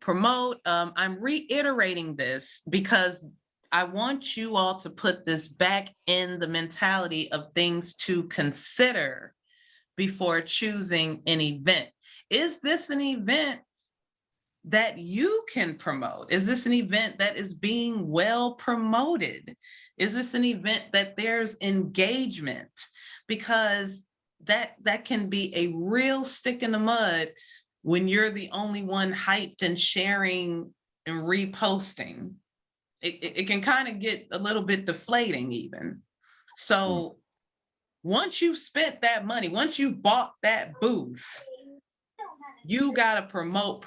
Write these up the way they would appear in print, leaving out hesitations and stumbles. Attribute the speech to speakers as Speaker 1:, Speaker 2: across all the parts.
Speaker 1: promote. I'm reiterating this because I want you all to put this back in the mentality of things to consider before choosing an event. Is this an event that you can promote? Is this an event that is being well promoted? Is this an event that there's engagement? Because that can be a real stick in the mud when you're the only one hyped and sharing and reposting. It can kind of get a little bit deflating even. So once you've spent that money, once you've bought that booth, you got to promote,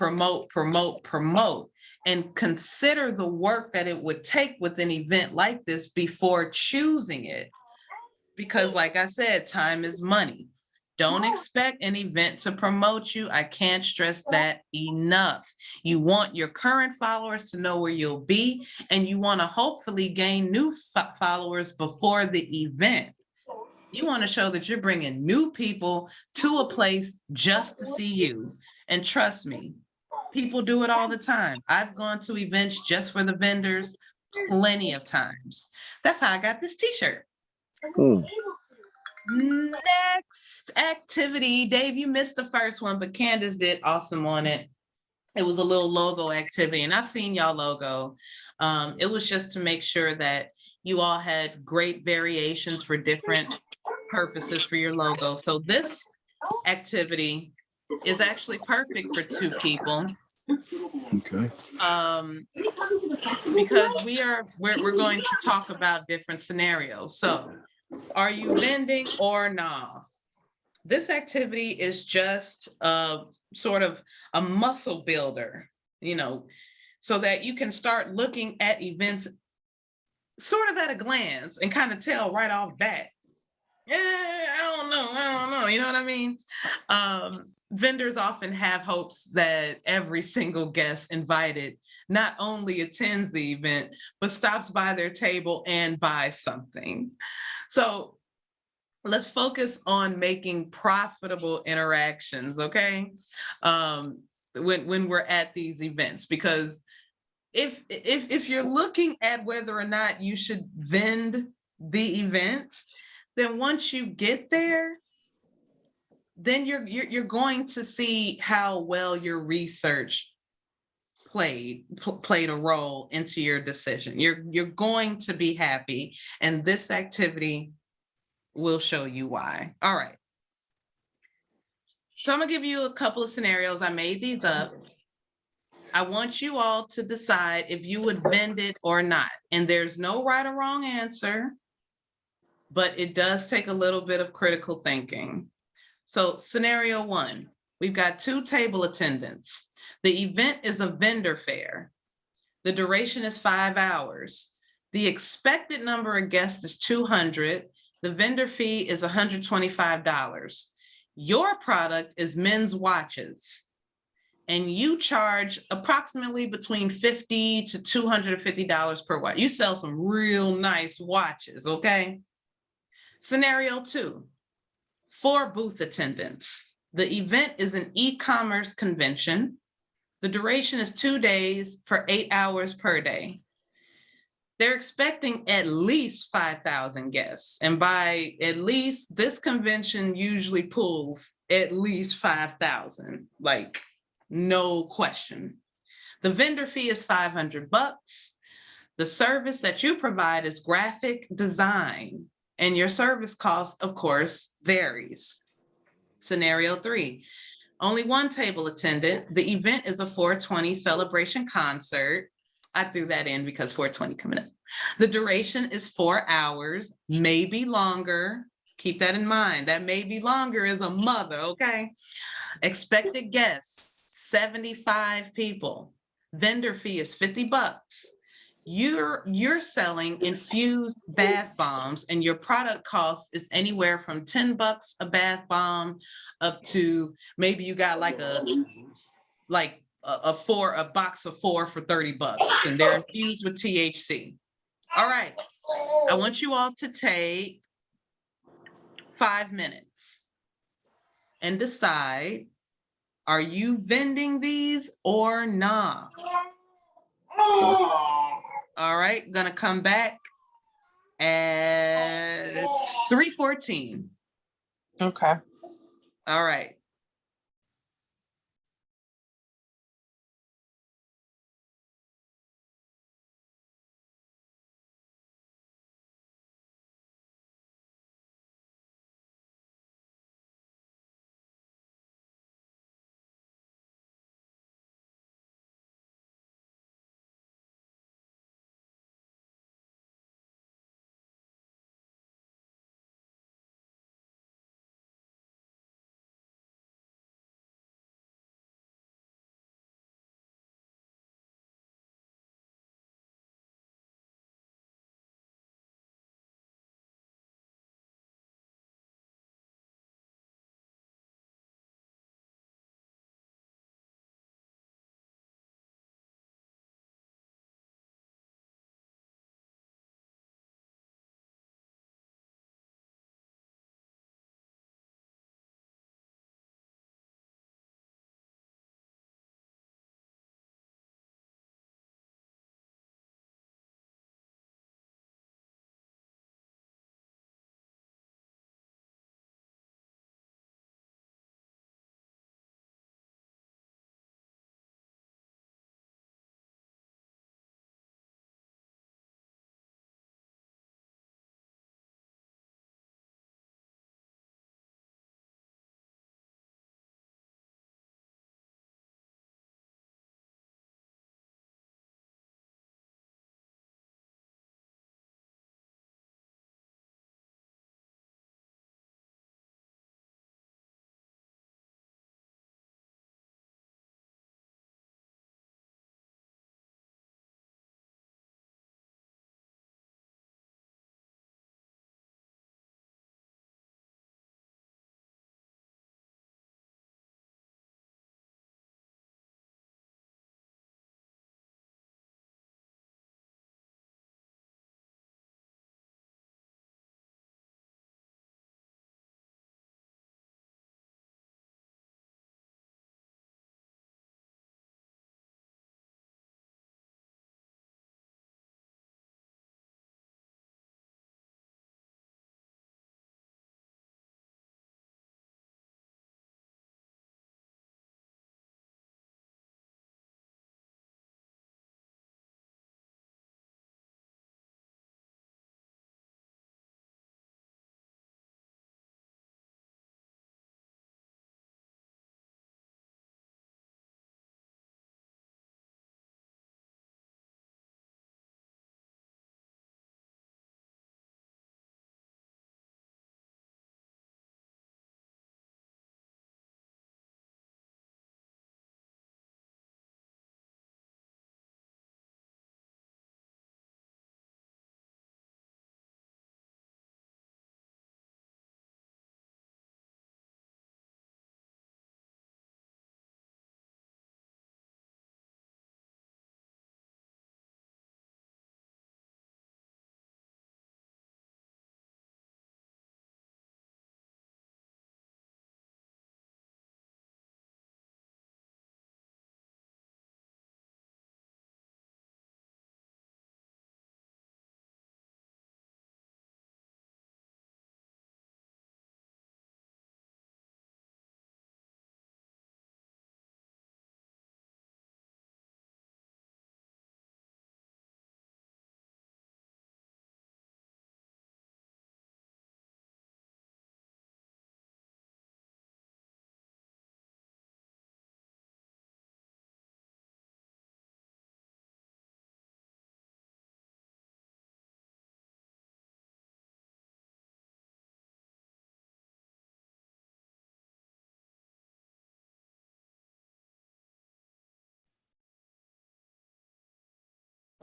Speaker 1: and consider the work that it would take with an event like this before choosing it. Because like I said, time is money. Don't expect an event to promote you. I can't stress that enough. You want your current followers to know where you'll be, and you want to hopefully gain new followers before the event. You want to show that you're bringing new people to a place just to see you. And trust me, people do it all the time. I've gone to events just for the vendors plenty of times. That's how I got this t-shirt. Next activity, Dave, you missed the first one, but Candace did awesome on it. It was a little logo activity, and I've seen y'all logo. It was just to make sure that you all had great variations for different purposes for your logo. So this activity is actually perfect for 2 people.
Speaker 2: Okay.
Speaker 1: Because we're going to talk about different scenarios. So are you vending or not? This activity is just sort of a muscle builder, you know, so that you can start looking at events sort of at a glance and kind of tell right off bat, I don't know, you know what I mean? Vendors often have hopes that every single guest invited not only attends the event, but stops by their table and buys something. So let's focus on making profitable interactions, okay? When we're at these events, because if you're looking at whether or not you should vend the event, then once you get there, then you're going to see how well your research played a role into your decision. You're going to be happy, and this activity will show you why. All right. So I'm gonna give you a couple of scenarios. I made these up. I want you all to decide if you would vend it or not. And there's no right or wrong answer, but it does take a little bit of critical thinking. So scenario 1, we've got 2 table attendants. The event is a vendor fair. The duration is 5 hours. The expected number of guests is 200. The vendor fee is $125. Your product is men's watches, and you charge approximately between $50 to $250 per watch. You sell some real nice watches, okay? Scenario 2, 4 booth attendants. The event is an e-commerce convention. The duration is 2 days for 8 hours per day. They're expecting at least 5,000 guests. And by at least, this convention usually pulls at least 5,000, like no question. The vendor fee is $500. The service that you provide is graphic design, and your service cost, of course, varies. Scenario 3, only 1 table attendant. The event is a 420 celebration concert. I threw that in because 420 coming up. The duration is 4 hours, maybe longer. Keep that in mind. That maybe longer is a mother, okay? Expected guests, 75 people. Vendor fee is $50. You're selling infused bath bombs, and your product cost is anywhere from $10 a bath bomb up to maybe you got like a box of 4 for $30, and they're infused with THC. All right, I want you all to take 5 minutes and decide Are you vending these or not? All right, gonna come back at 3:14.
Speaker 2: Okay.
Speaker 1: All right.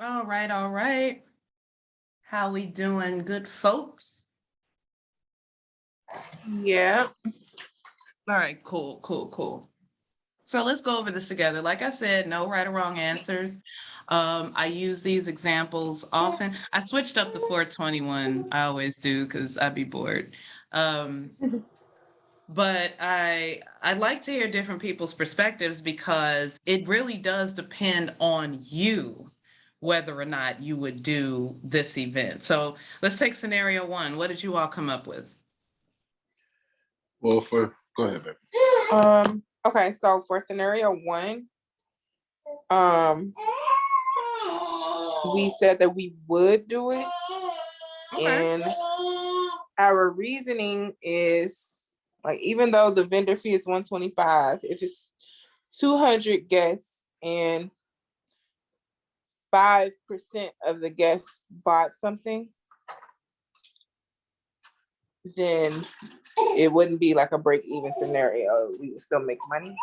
Speaker 1: All right, all right. How we doing, good folks?
Speaker 2: Yeah.
Speaker 1: All right, cool, cool, cool. So let's go over this together. Like I said, no right or wrong answers. I use these examples often. I switched up the 421. I always do because I'd be bored. but I'd like to hear different people's perspectives because it really does depend on you whether or not you would do this event. So let's take scenario one. What did you all come up with?
Speaker 3: Well, go ahead, baby.
Speaker 2: Okay, so for scenario one, um, we said that we would do it.
Speaker 1: Okay.
Speaker 2: And our reasoning is like, even though the vendor fee is $125, if it's 200 guests and 5% of the guests bought something, then it wouldn't be like a break even scenario. We would still make money.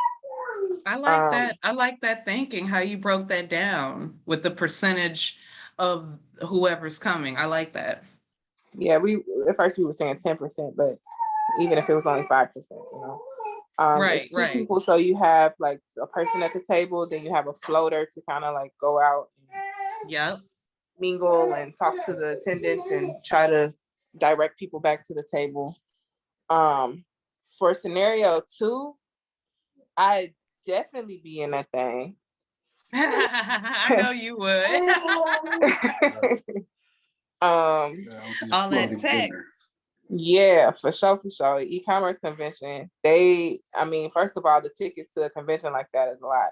Speaker 1: I like that. I like that thinking, how you broke that down with the percentage of whoever's coming. I like that.
Speaker 2: Yeah, we at first we were saying 10%, but even if it was only 5%, you know.
Speaker 1: Right,
Speaker 2: It's two
Speaker 1: right.
Speaker 2: people, so you have like a person at the table, then you have a floater to kind of like go out and
Speaker 1: Yep.
Speaker 2: mingle and talk to the attendants and try to direct people back to the table. For scenario two, I'd definitely be in that thing.
Speaker 1: I know you would. All that tech.
Speaker 2: Yeah, for sure, for sure. E-commerce convention. First of all, the tickets to a convention like that is a lot.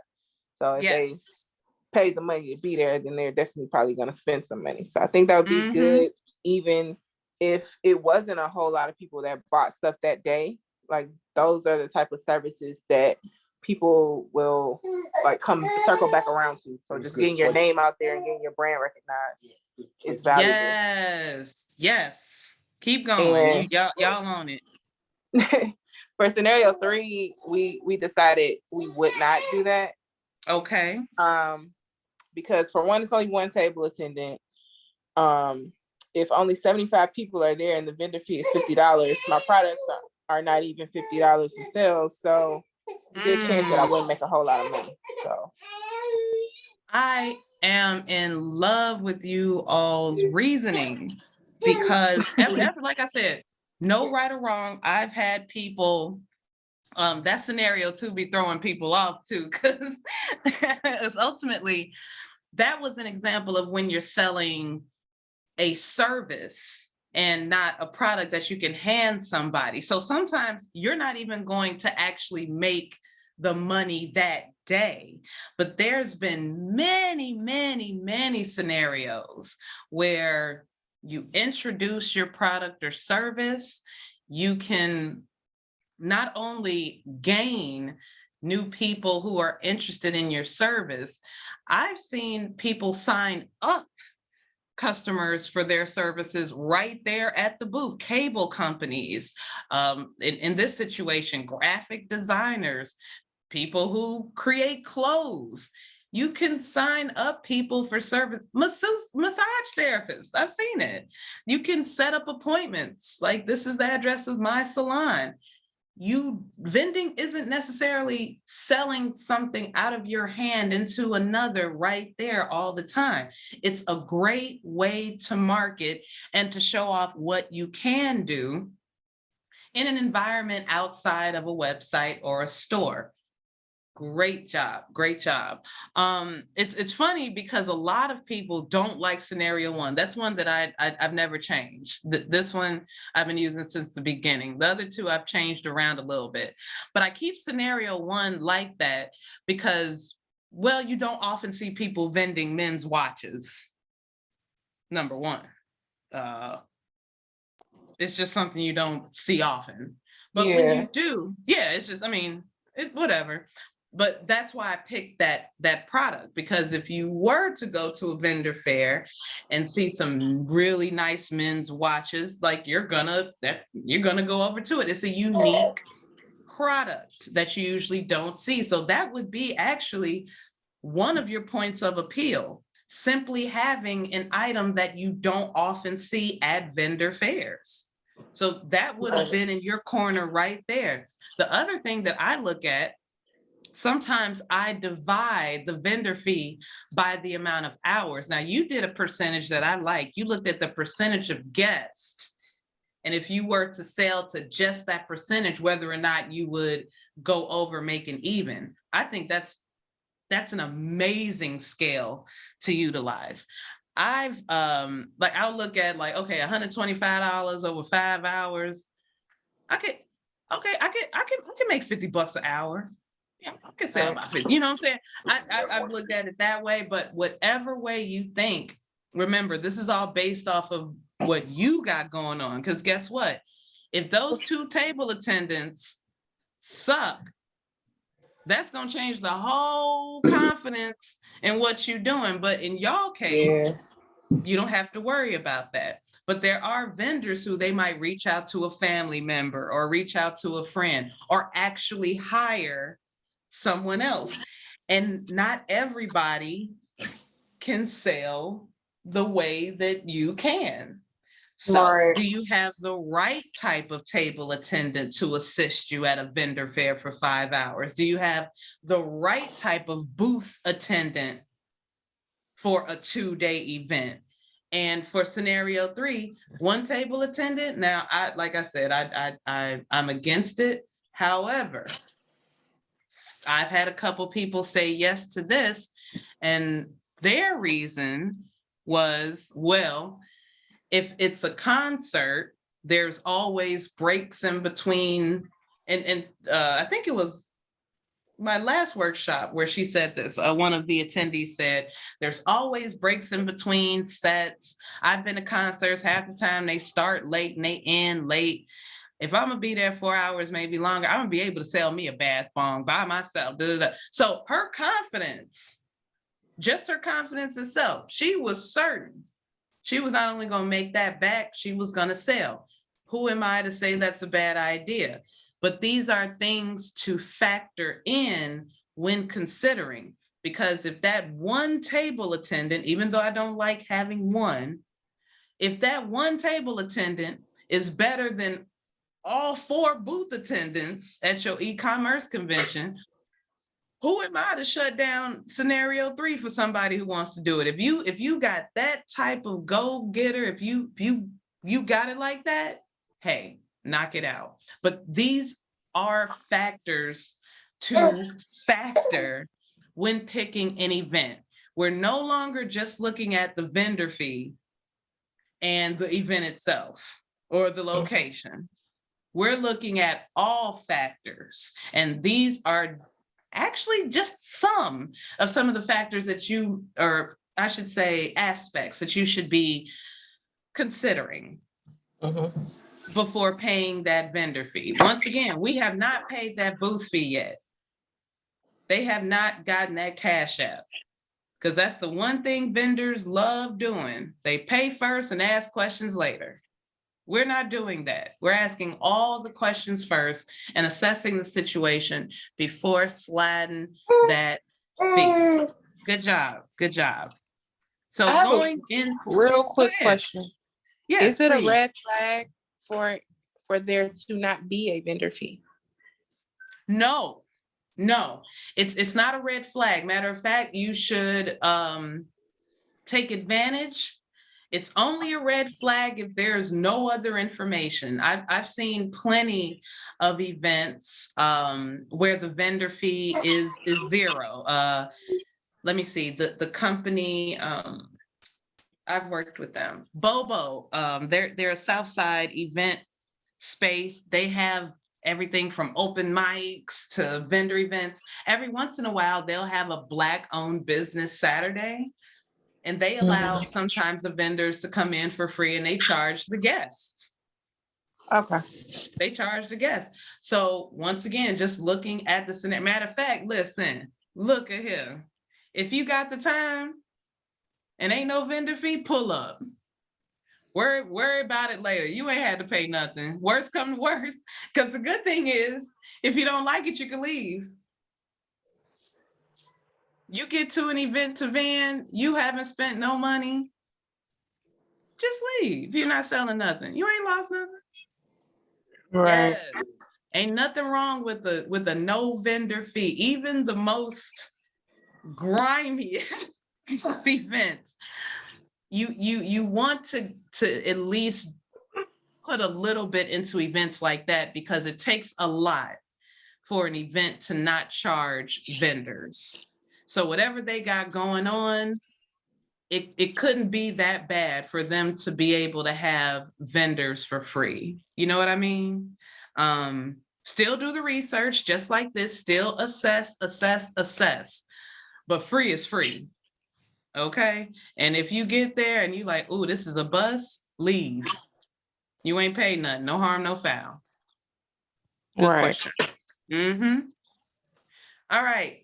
Speaker 2: So if they
Speaker 1: Yes.
Speaker 2: pay the money to be there, then they're definitely probably going to spend some money. So I think that would be good, even if it wasn't a whole lot of people that bought stuff that day. Like those are the type of services that people will like come circle back around to. So just getting your name out there and getting your brand recognized is valuable.
Speaker 1: Yes. Yes. Keep going. Y'all on it.
Speaker 2: For scenario three, we decided we would not do that.
Speaker 1: Okay.
Speaker 2: Because for one, it's only one table attendant. If only 75 people are there and the vendor fee is $50, my products are not even $50 themselves. So it's a good chance that I wouldn't make a whole lot of money. So
Speaker 1: I am in love with you all's reasoning because like I said, no right or wrong. I've had people that scenario too be throwing people off too, because ultimately that was an example of when you're selling a service and not a product that you can hand somebody. So sometimes you're not even going to actually make the money that day. But there's been many, many, many scenarios where you introduce your product or service, you can not only gain new people who are interested in your service, I've seen people sign up customers for their services right there at the booth. Cable companies, in this situation, graphic designers, people who create clothes. You can sign up people for service. Massage therapists, I've seen it. You can set up appointments. Like, this is the address of my salon. Vending isn't necessarily selling something out of your hand into another right there all the time. It's a great way to market and to show off what you can do in an environment outside of a website or a store. Great job. Great job. It's funny because a lot of people don't like scenario one. That's one that I've never changed. This one I've been using since the beginning. The other two I've changed around a little bit, but I keep scenario one like that because, well, you don't often see people vending men's watches. Number one, it's just something you don't see often. But when you do, it's just, whatever. But that's why I picked that product, because if you were to go to a vendor fair and see some really nice men's watches, like you're gonna go over to it. It's a unique product that you usually don't see. So that would be actually one of your points of appeal, simply having an item that you don't often see at vendor fairs. So that would have been in your corner right there. The other thing that I look at, sometimes I divide the vendor fee by the amount of hours. Now, you did a percentage that I like. You looked at the percentage of guests. And if you were to sell to just that percentage, whether or not you would go over making even, I think that's an amazing scale to utilize. I've like, I'll look at like, okay, $125 over 5 hours. I can make $50 an hour. Yeah, I can sell about 50. You know what I'm saying? I've looked at it that way, but whatever way you think, remember, this is all based off of what you got going on. Because guess what? If those 2 table attendants suck, that's going to change the whole confidence in what you're doing. But in y'all case, you don't have to worry about that. But there are vendors who they might reach out to a family member or reach out to a friend or actually hire someone else. And not everybody can sell the way that you can. So do you have the right type of table attendant to assist you at a vendor fair for 5 hours? Do you have the right type of booth attendant for a 2-day event? And for scenario 3, 1 table attendant. Now, like I said, I'm against it. However, I've had a couple people say yes to this, and their reason was, well, if it's a concert, there's always breaks in between. And I think it was my last workshop where she said this. One of the attendees said, there's always breaks in between sets. I've been to concerts, half the time they start late and they end late. If I'm gonna be there 4 hours, maybe longer, I'm gonna be able to sell me a bath bomb by myself. So her confidence, just her confidence itself, she was certain she was not only gonna make that back, she was gonna sell. Who am I to say that's a bad idea? But these are things to factor in when considering, because if that 1 table attendant, even though I don't like having 1, if that 1 table attendant is better than all 4 booth attendants at your e-commerce convention, who am I to shut down scenario 3 for somebody who wants to do it? If you got that type of go-getter, if you got it like that, hey, knock it out. But these are factors to factor when picking an event. We're no longer just looking at the vendor fee and the event itself or the location. We're looking at all factors, and these are actually just some of the factors that you, or I should say aspects that you should be considering before paying that vendor fee. Once again, we have not paid that booth fee yet. They have not gotten that cash app, because that's the one thing vendors love doing. They pay first and ask questions later. We're not doing that. We're asking all the questions first and assessing the situation before sliding that fee. Good job. Good job. So going in.
Speaker 2: Real quick question.
Speaker 1: Yes,
Speaker 2: is it
Speaker 1: please.
Speaker 2: a red flag for there to not be a vendor fee?
Speaker 1: No, it's not a red flag. Matter of fact, you should take advantage. It's only a red flag if there's no other information. I've seen plenty of events where the vendor fee is 0. Let me see, the company, I've worked with them, Bobo. They're a Southside event space. They have everything from open mics to vendor events. Every once in a while, they'll have a Black-owned business Saturday. And they allow sometimes the vendors to come in for free, and they charge the guests.
Speaker 2: Okay.
Speaker 1: They charge the guests. So once again, just looking at the scenario. Matter of fact, listen, look at here. If you got the time and ain't no vendor fee, pull up. Worry about it later. You ain't had to pay nothing. Worst come to worst. Because the good thing is, if you don't like it, you can leave. You get to an event to van, you haven't spent no money, just leave. You're not selling nothing. You ain't lost nothing.
Speaker 2: Right.
Speaker 1: Yes. Ain't nothing wrong with a no vendor fee. Even the most grimy events, you want to at least put a little bit into events like that because it takes a lot for an event to not charge vendors. So whatever they got going on, it couldn't be that bad for them to be able to have vendors for free. You know what I mean? Still do the research just like this, still assess, but free is free. Okay. And if you get there and you like, oh, this is a bus, leave. You ain't paid nothing. No harm, no foul. Good
Speaker 2: Right.
Speaker 1: question. Mm-hmm. All right.